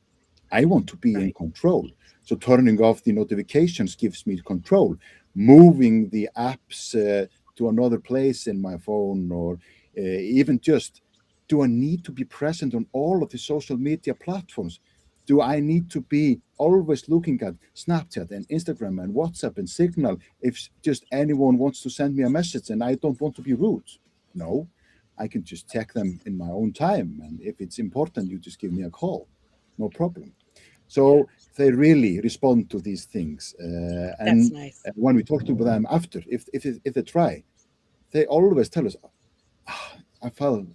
I want to be in control. So turning off the notifications gives me control. Moving the apps to another place in my phone, or even just, do I need to be present on all of the social media platforms? Do I need to be always looking at Snapchat and Instagram and WhatsApp and Signal if just anyone wants to send me a message and I don't want to be rude? No, I can just check them in my own time. And if it's important, you just give me a call. No problem. So they really respond to these things. That's nice. When we talk to them after, if they try, they always tell us, I feel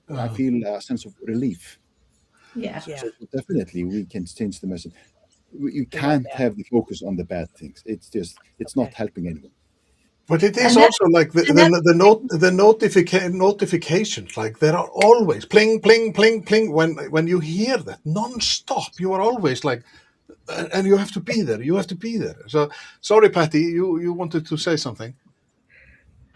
a sense of relief. Yeah. So definitely we can change the message. You can't have the focus on the bad things. It's not helping anyone. But it is And that, also like and that's the notifications, like there are always pling, pling, pling, pling. When you hear that non-stop, you are always like, and you have to be there. You have to be there. So sorry, Patty, you wanted to say something.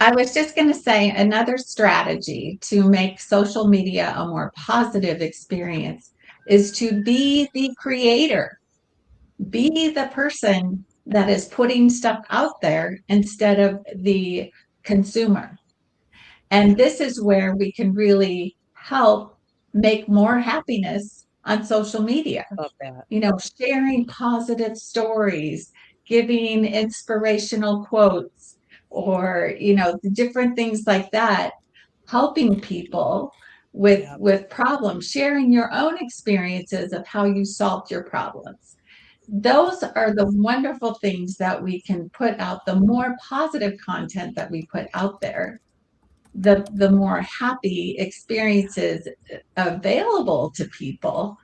I was just going to say another strategy to make social media a more positive experience is to be the creator, be the person that is putting stuff out there instead of the consumer. And this is where we can really help make more happiness on social media. Love that. Sharing positive stories, giving inspirational quotes, or, different things like that, helping people with problems, sharing your own experiences of how you solved your problems. Those are the wonderful things that we can put out. The more positive content that we put out there, the more happy experiences available to people,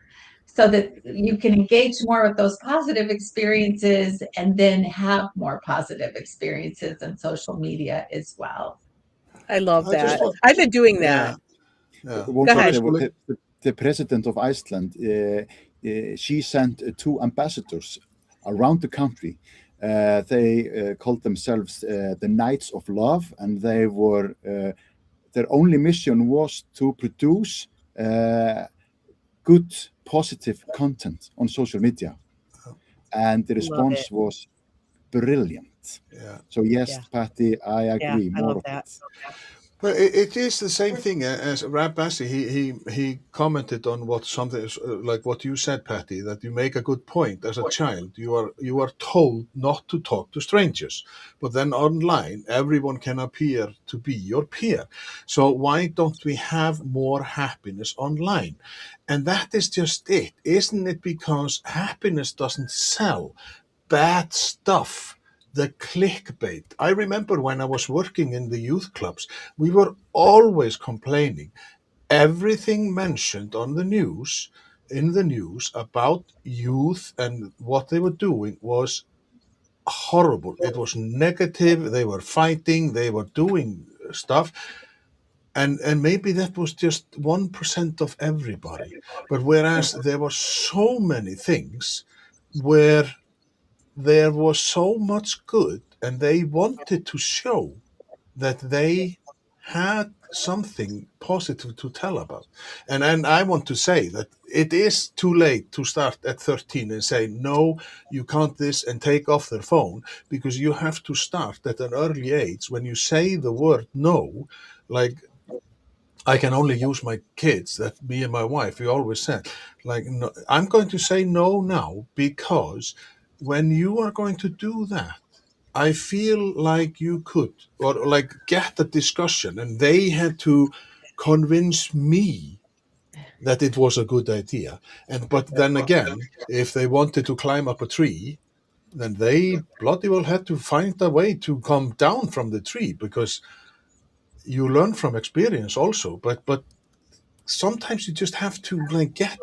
so that you can engage more with those positive experiences and then have more positive experiences in social media as well. I love I just that. want, I've been doing yeah, that. yeah. One Go time, Sorry, ahead. Skuli. the president of Iceland, she sent two ambassadors around the country. They called themselves the Knights of Love, and they were their only mission was to produce good, positive content on social media, and the Love it. response was brilliant. Yeah. So yes, Yeah. Patty, I Yeah. agree. I More love of that. it. But it is the same thing as Rab Bassi. He commented on what something like what you said, Patty, that you make a good point. As a child, you are told not to talk to strangers, but then online, everyone can appear to be your peer. So why don't we have more happiness online? And that is just it, isn't it? Because happiness doesn't sell. bad stuff, the clickbait. I remember when I was working in the youth clubs, we were always complaining. Everything mentioned on the news, in the news about youth and what they were doing was horrible. It was negative. They were fighting. They were doing stuff, and maybe that was just 1% of everybody. But whereas there were so many things where there was so much good, and they wanted to show that they had something positive to tell about. And I want to say that it is too late to start at 13 and say, no, you can't this, and take off their phone, because you have to start at an early age. When you say the word no, like, I can only use my kids, that me and my wife, we always said, like, no, I'm going to say no now, because when you are going to do that, I feel like you could, or like get the discussion, and they had to convince me that it was a good idea. And but then again, if they wanted to climb up a tree, then they bloody well had to find a way to come down from the tree, because you learn from experience also. But sometimes you just have to like get,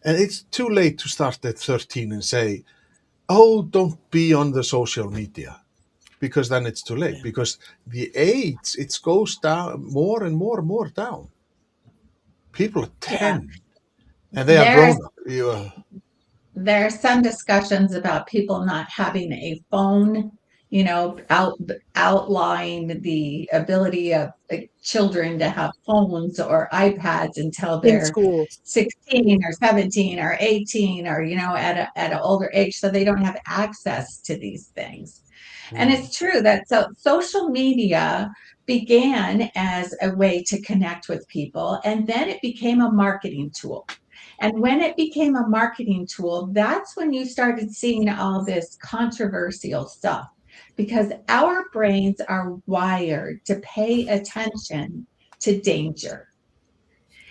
and it's too late to start at 13 and say, oh, don't be on the social media, because then it's too late, because the age, it goes down more and more and more down. People are Yeah. 10 and they are There's grown up. there are some discussions about people not having a phone, outlying the ability of children to have phones or iPads until In they're schools. 16 or 17 or 18, or at an older age, so they don't have access to these things. And Mm, it's true that social media began as a way to connect with people, and then it became a marketing tool. And when it became a marketing tool, that's when you started seeing all this controversial stuff, because our brains are wired to pay attention to danger.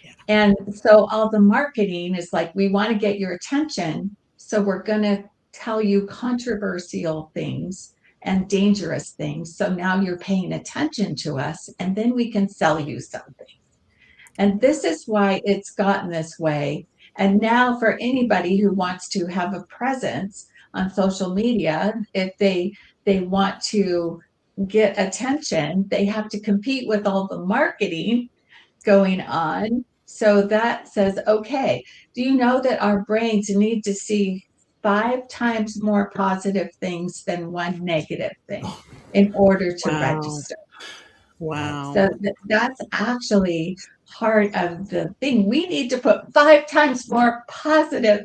Yeah. And so all the marketing is like, we want to get your attention. So we're going to tell you controversial things and dangerous things. So now you're paying attention to us, and then we can sell you something. And this is why it's gotten this way. And now, for anybody who wants to have a presence on social media, if they want to get attention, they have to compete with all the marketing going on. So that says, okay, do you know that our brains need to see 5 times more positive things than one negative thing in order to Wow. register? wow. Wow. So that's actually part of the thing. We need to put 5 times more positive,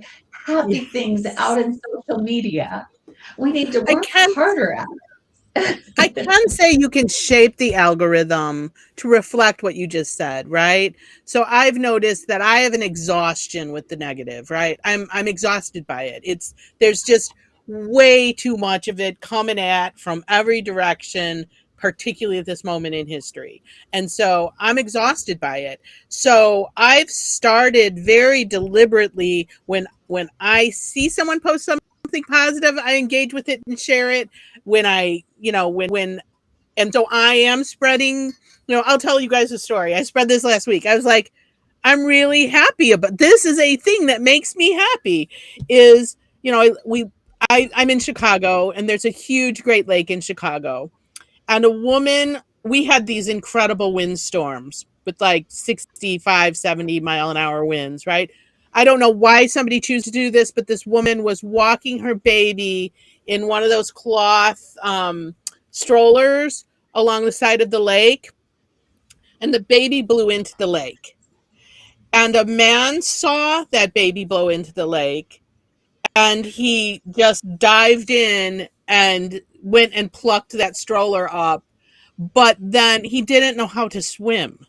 happy things Yes. out in social media. We need to I work can harder at I it. can say you can shape the algorithm to reflect what you just said, right? So I've noticed that I have an exhaustion with the negative, right? I'm exhausted by it. It's there's just way too much of it coming at from every direction, particularly at this moment in history. And so I'm exhausted by it. So I've started very deliberately when I see someone post something positive, I engage with it and share it. When I, when and so I am spreading, I'll tell you guys a story. I spread this last week. I was like, I'm really happy about this is a thing that makes me happy is, I'm in Chicago, and there's a huge Great Lake in Chicago, and a woman, we had these incredible windstorms with like 65, 70 mile an hour winds, right? I don't know why somebody chooses to do this, but this woman was walking her baby in one of those cloth strollers along the side of the lake, and the baby blew into the lake. And a man saw that baby blow into the lake, and he just dived in and went and plucked that stroller up, but then he didn't know how to swim.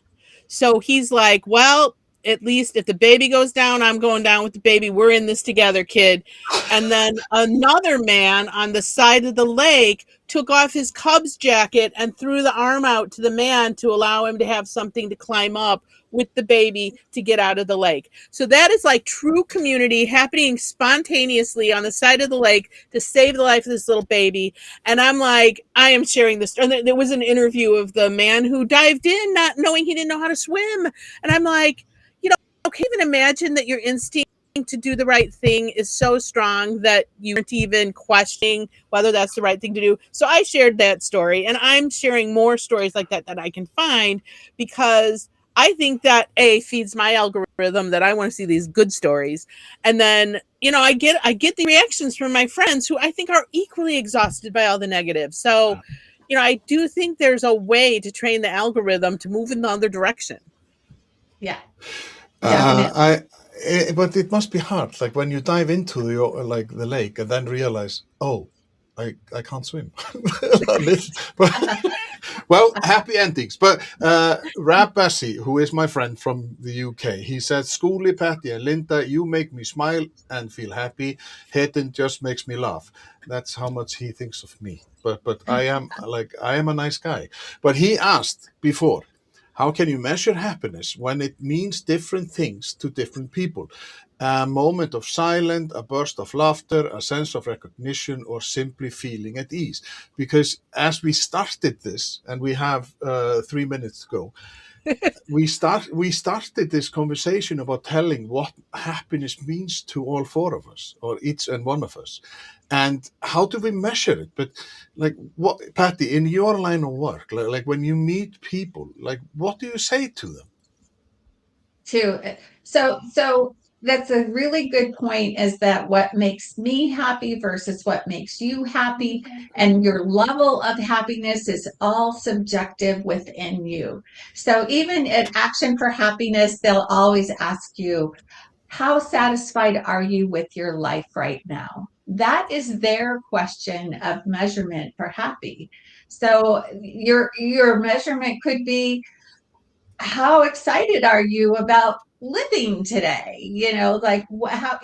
So he's like, well, at least if the baby goes down, I'm going down with the baby. We're in this together, kid. And then another man on the side of the lake took off his Cubs jacket and threw the arm out to the man to allow him to have something to climb up with the baby to get out of the lake. So that is like true community happening spontaneously on the side of the lake to save the life of this little baby. And I'm like, I am sharing this. And there was an interview of the man who dived in, not knowing he didn't know how to swim. And I'm like, can you even imagine that your instinct to do the right thing is so strong that you aren't even questioning whether that's the right thing to do? So I shared that story, and I'm sharing more stories like that that I can find, because I think that feeds my algorithm that I want to see these good stories. And then, I get the reactions from my friends who I think are equally exhausted by all the negatives. So, I do think there's a way to train the algorithm to move in the other direction. Yeah, definitely. But it must be hard, like when you dive into the lake and then realize, oh, I can't swim. But, well, happy endings. But Rab Bessie, who is my friend from the UK, he said, "Schoolie, Patty, and Linda, you make me smile and feel happy. Hayden just makes me laugh." That's how much he thinks of me. But I am a nice guy. But he asked before, how can you measure happiness when it means different things to different people? A moment of silence, a burst of laughter, a sense of recognition, or simply feeling at ease. Because as we started this, and we have 3 minutes to go, we started this conversation about telling what happiness means to all four of us, or each and one of us, and how do we measure it. But like, what, Patty, in your line of work, like when you meet people, like what do you say to them? Too. So that's a really good point, is that what makes me happy versus what makes you happy, and your level of happiness is all subjective within you. So even at Action for Happiness, they'll always ask you, how satisfied are you with your life right now? That is their question of measurement for happy. So your measurement could be, how excited are you about living today? Like how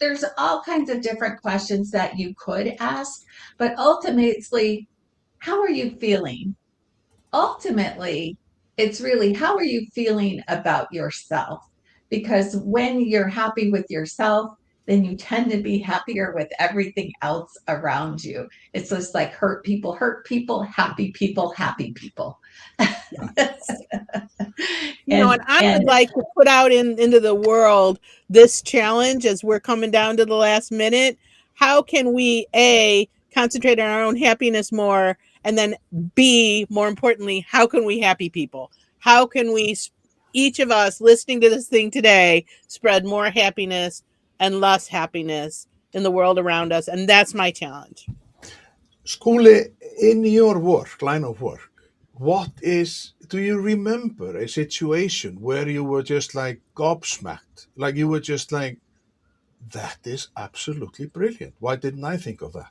there's all kinds of different questions that you could ask, but ultimately, how are you feeling? Ultimately, it's really, how are you feeling about yourself? Because when you're happy with yourself, then you tend to be happier with everything else around you. It's just like hurt people, happy people, happy people. And and I would and like to put out into the world this challenge as we're coming down to the last minute. How can we concentrate on our own happiness more, and then B, more importantly, how can we happy people? How can we, each of us listening to this thing today, spread more happiness and less happiness in the world around us? And that's my challenge. Skúli, in your line of work, do you remember a situation where you were just like gobsmacked? Like you were just like, that is absolutely brilliant. Why didn't I think of that?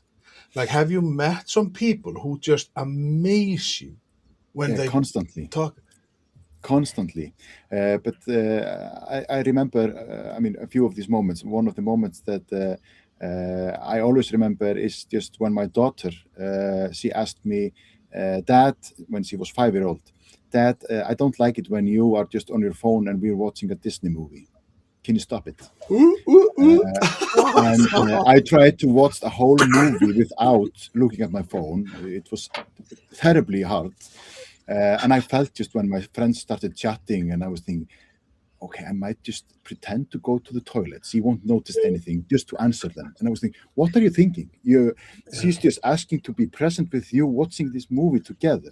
Like, have you met some people who just amaze you when Yeah, they constantly. talk? Constantly. I remember, I mean, a few of these moments. One of the moments that I always remember is just when my daughter, she asked me, Dad, when she was 5 year old, Dad, I don't like it when you are just on your phone and we're watching a Disney movie. Can you stop it? Ooh, ooh, ooh. And I tried to watch the whole movie without looking at my phone. It was terribly hard. And I felt just when my friends started chatting, and I was thinking, okay, I might just pretend to go to the toilet. She won't notice anything, just to answer them. And I was thinking, what are you thinking? She's just asking to be present with you, watching this movie together.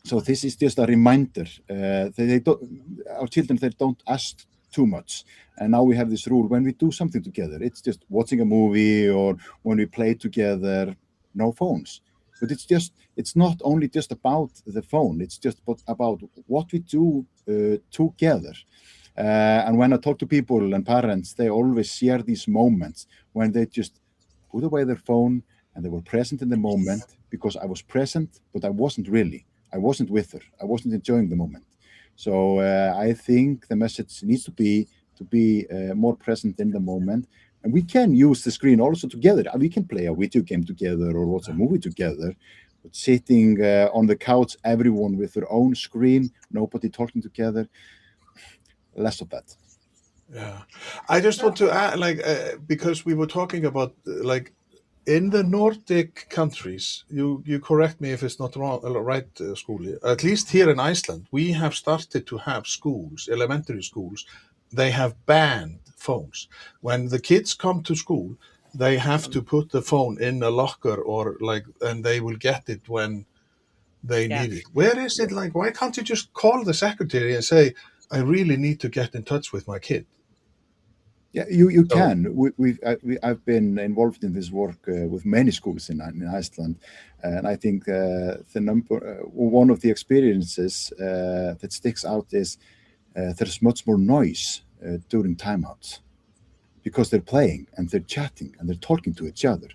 So this is just a reminder. Our children, they don't ask too much. And now we have this rule: when we do something together, it's just watching a movie, or when we play together, no phones. But it's not only just about the phone. It's just about what we do together. And when I talk to people and parents, they always share these moments when they just put away their phone and they were present in the moment, because I was present, but I wasn't really. I wasn't with her. I wasn't enjoying the moment. So I think the message needs to be more present in the moment, and we can use the screen also together. We can play a video game together or watch a movie together. But sitting on the couch, everyone with their own screen, nobody talking together, less of that. Yeah, I just want to add, like, because we were talking about like in the Nordic countries. You correct me if it's not wrong, right, school. At least here in Iceland, we have started to have schools, elementary schools. They have banned phones. When the kids come to school, they have to put the phone in a locker or like, and they will get it when they Yeah. need it. Where is it? Like, why can't you just call the secretary and say, I really need to get in touch with my kid? Yeah, you So can. I've been involved in this work with many schools in Iceland, and I think one of the experiences that sticks out is there's much more noise during timeouts because they're playing and they're chatting and they're talking to each other.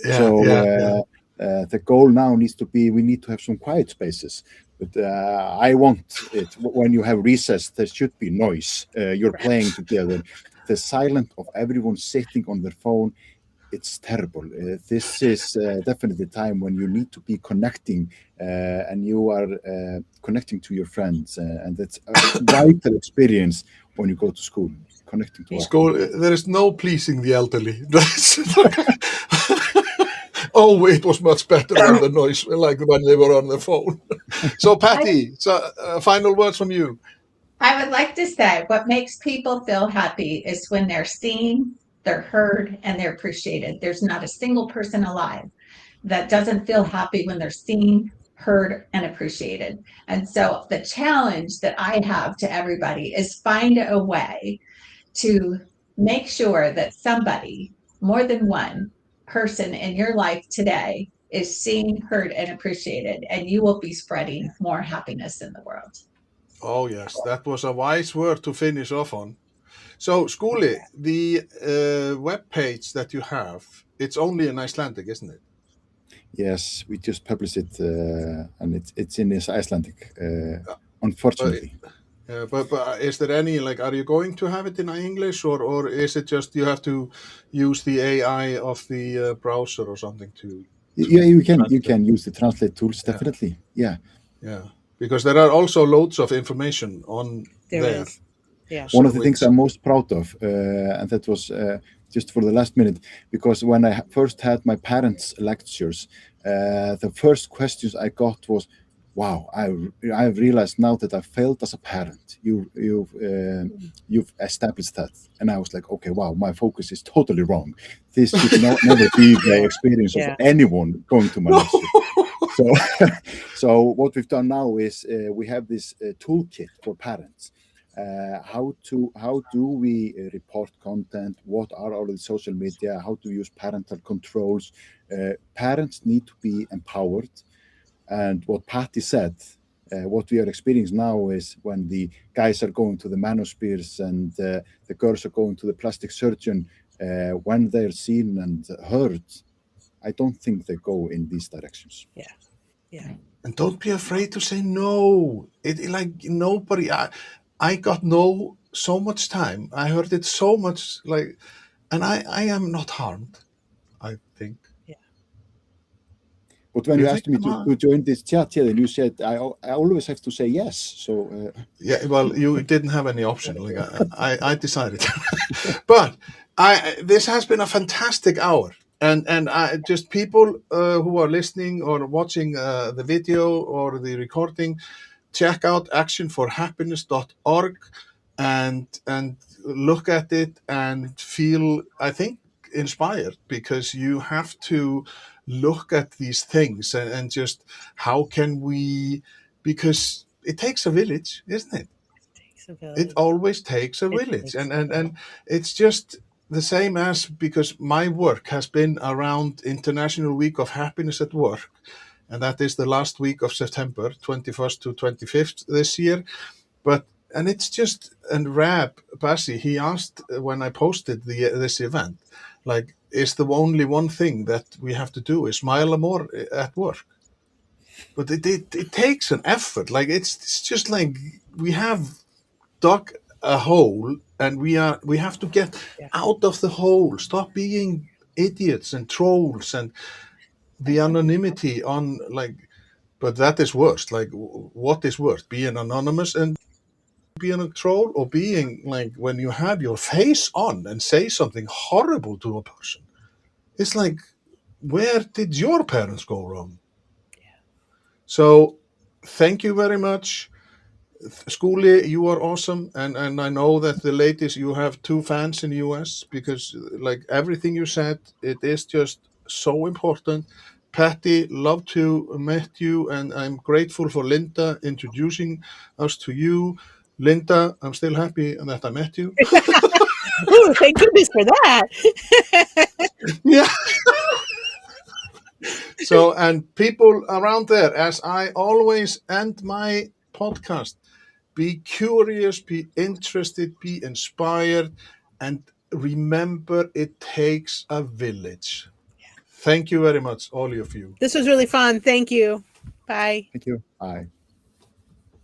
yeah, So yeah, yeah. the goal now needs to be we need to have some quiet spaces. But I want it when you have recess. There should be noise. You're playing together. The silence of everyone sitting on their phone. It's terrible. This is definitely a time when you need to be connecting, and you are connecting to your friends, and that's a vital experience when you go to school. Connecting to Yeah. other School, people. there is no pleasing the elderly. Oh, it was much better than the noise, like when they were on the phone. So, I, Patty, so final words from you. I would like to say what makes people feel happy is when they're seen, they're heard, and they're appreciated. There's not a single person alive that doesn't feel happy when they're seen, heard, and appreciated. And so the challenge that I have to everybody is find a way to make sure that somebody, more than one person in your life today, is seen, heard, and appreciated, and you will be spreading more happiness in the world. Oh, yes, that was a wise word to finish off on. So, Skuli, the web page that you have, it's only in Icelandic, isn't it? Yes, we just published it, and it's in this Icelandic, But unfortunately. but is there any, like, are you going to have it in English, or is it just you have to use the AI of the browser or something Yeah, to you translate? can use the translate tools Yeah, definitely. Yeah, yeah, because there are also loads of information on There there. is. Yeah. one So of the things which, I'm most proud of, and that was just for the last minute, because when I first had my parents' lectures, the first questions I got was, "Wow, I've realized now that I failed as a parent. You've established that," and I was like, "Okay, wow, my focus is totally wrong. This should never be the Yeah. experience of Yeah. anyone going to my lecture." So, so what we've done now is we have this toolkit for parents. How do we report content? What are all the social media? How to use parental controls? Parents need to be empowered. And what Patty said, what we are experiencing now is when the guys are going to the manospheres and the girls are going to the plastic surgeon, when they're seen and heard, I don't think they go in these directions. Yeah. Yeah. and don't be afraid to say no. Like nobody. I got no so much time. I heard it so much, like, and I am not harmed. I think. Yeah. But when Do you you think asked me I'm harmed? to join this chat here, and you said I always have to say yes. So Yeah. Well, you didn't have any option. Like I decided. But this has been a fantastic hour, and I just people who are listening or watching the video or the recording, check out actionforhappiness.org and look at it and feel, I think, inspired, because you have to look at these things and just how can we, because it takes a village, isn't it? Takes a It village. always takes a It village, takes and it's just the same as, because my work has been around International Week of Happiness at Work, and that is the last week of September 21st to 25th this year. But and it's just, and Rab Bassi, he asked when I posted this event, like, is the only one thing that we have to do is smile more at work? but it takes an effort. Like it's just like we have dug a hole, and we have to get Yeah. out of the hole. Stop being idiots and trolls and the anonymity on like. But that is worse. Like, what is worse, being anonymous and being a troll, or being like when you have your face on and say something horrible to a person? It's like, where did your parents go wrong? So, thank you very much. Skuli, you are awesome, and I know that the ladies, you have two fans in the US, because like everything you said, it is just so important. Patty, love to meet you, and I'm grateful for Linda introducing us to you. Linda, I'm still happy that I met you. Ooh, thank goodness for that. Yeah. So, and people around there, as I always end my podcast, be curious, be interested, be inspired, and remember it takes a village. Thank you very much, all of you. This was really fun. Thank you. Bye. Thank you. Bye.